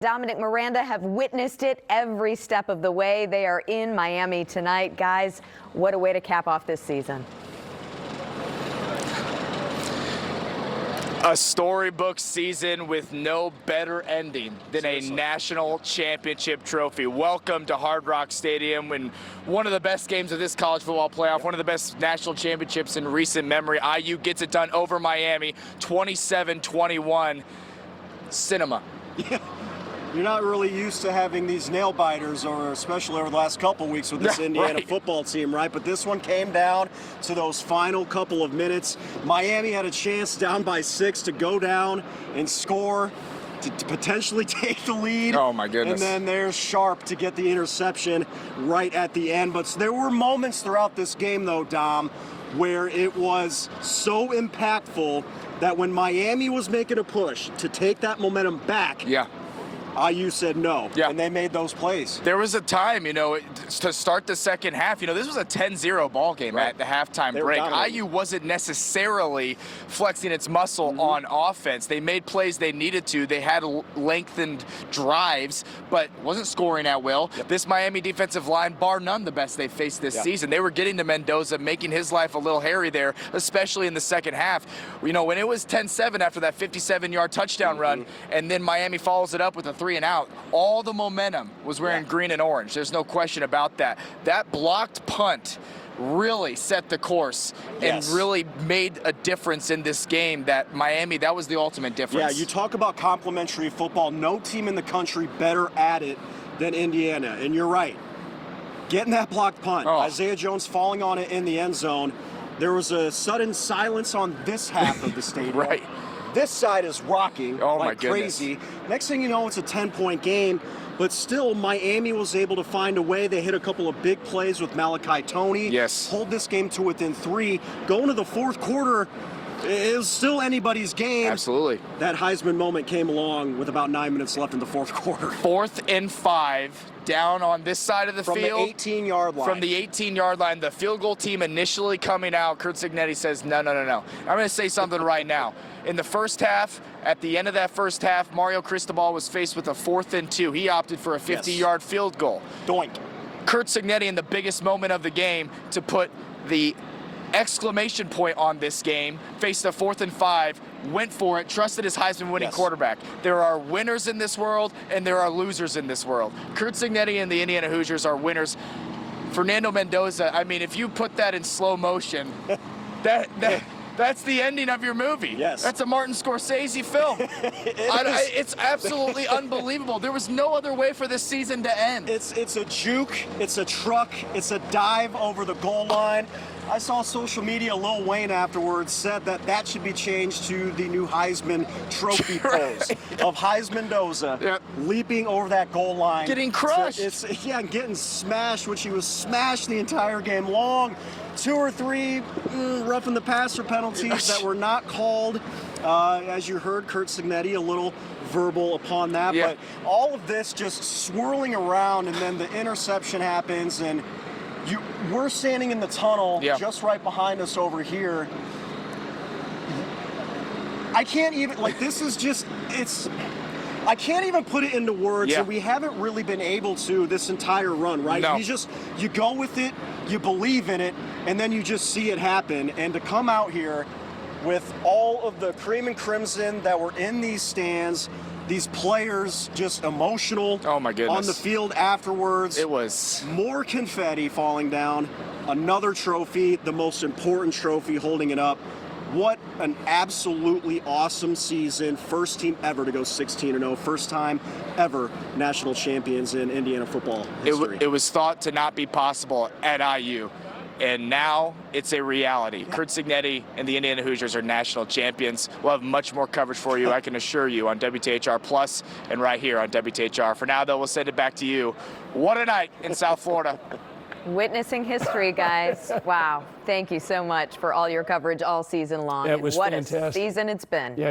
Dominic Miranda have witnessed it every step of the way. They are in Miami tonight. Guys, what a way to cap off this season. A storybook season with no better ending than a national championship trophy. Welcome to Hard Rock Stadium, and one of the best games of this college football playoff, one of the best national championships in recent memory. IU gets it done over Miami, 27-21. Cinema. Yeah. You're not really used to having these nail biters, or especially over the last couple of weeks with this Indiana football team, right? But this one came down to those final couple of minutes. Miami had a chance down by 6 to go down and score to potentially take the lead. Oh, my goodness. And then there's Sharp to get the interception right at the end. But there were moments throughout this game, though, Dom, where it was so impactful that when Miami was making a push to take that momentum back, IU said no, and they made those plays. There was a time, to start the second half, this was a 10-0 ball game at the halftime break. IU wasn't necessarily flexing its muscle on offense. They made plays they needed to. They had lengthened drives, but wasn't scoring at will. This Miami defensive line, bar none, the best they've faced this season. They were getting to Mendoza, making his life a little hairy there, especially in the second half. When it was 10-7 after that 57-yard touchdown run, and then Miami follows it up with a 3-and-out, all the momentum was wearing green and orange. There's no question about that. That blocked punt really set the course and really made a difference in this game. That Miami, that was the ultimate difference. Yeah, you talk about complementary football. No team in the country better at it than Indiana, and you're right. Getting that blocked punt, Isaiah Jones falling on it in the end zone. There was a sudden silence on this half of the stadium. This side is rocking like crazy. Next thing you know, it's a 10-point game, but still Miami was able to find a way. They hit a couple of big plays with Malachi Toney. Hold this game to within 3. Going to the fourth quarter, it was still anybody's game. Absolutely. That Heisman moment came along with about 9 minutes left in the fourth quarter. 4th and 5. Down on this side of the field. From the 18-yard line. From the 18-yard line. The field goal team initially coming out, Curt Cignetti says, no. I'm going to say something right now. In the first half, at the end of that first half, Mario Cristobal was faced with a 4th and 2. He opted for a 50-yard field goal. Doink. Curt Cignetti, in the biggest moment of the game, to put the exclamation point on this game, faced a 4th and 5, went for it, trusted his Heisman winning quarterback. There are winners in this world, and there are losers in this world. Curt Cignetti and the Indiana Hoosiers are winners. Fernando Mendoza, I mean, if you put that in slow motion, that's the ending of your movie. That's a Martin Scorsese film. It's absolutely unbelievable. There was no other way for this season to end. It's a juke, it's a truck, it's a dive over the goal line. I saw social media, Lil Wayne afterwards said that should be changed to the new Heisman trophy pose of Heisman Mendoza leaping over that goal line. Getting crushed. Getting smashed, which he was smashed the entire game long. 2 or 3 roughing the passer penalties that were not called. As you heard, Curt Cignetti a little verbal upon that. But all of this just swirling around, and then the interception happens, and we're standing in the tunnel just right behind us over here. I can't even, this is just, I can't even put it into words, and we haven't really been able to this entire run, right? You go with it, you believe in it, and then you just see it happen. And to come out here with all of the cream and crimson that were in these stands, these players just emotional on the field afterwards. It was more confetti falling down, another trophy, the most important trophy, holding it up. What an absolutely awesome season. First team ever to go 16-0. First time ever national champions in Indiana football history. It was thought to not be possible at IU. And now it's a reality. Curt Cignetti and the Indiana Hoosiers are national champions. We'll have much more coverage for you, I can assure you, on WTHR Plus and right here on WTHR. For now, though, we'll send it back to you. What a night in South Florida. Witnessing history, guys. Wow. Thank you so much for all your coverage all season long. It was what fantastic. A season it's been.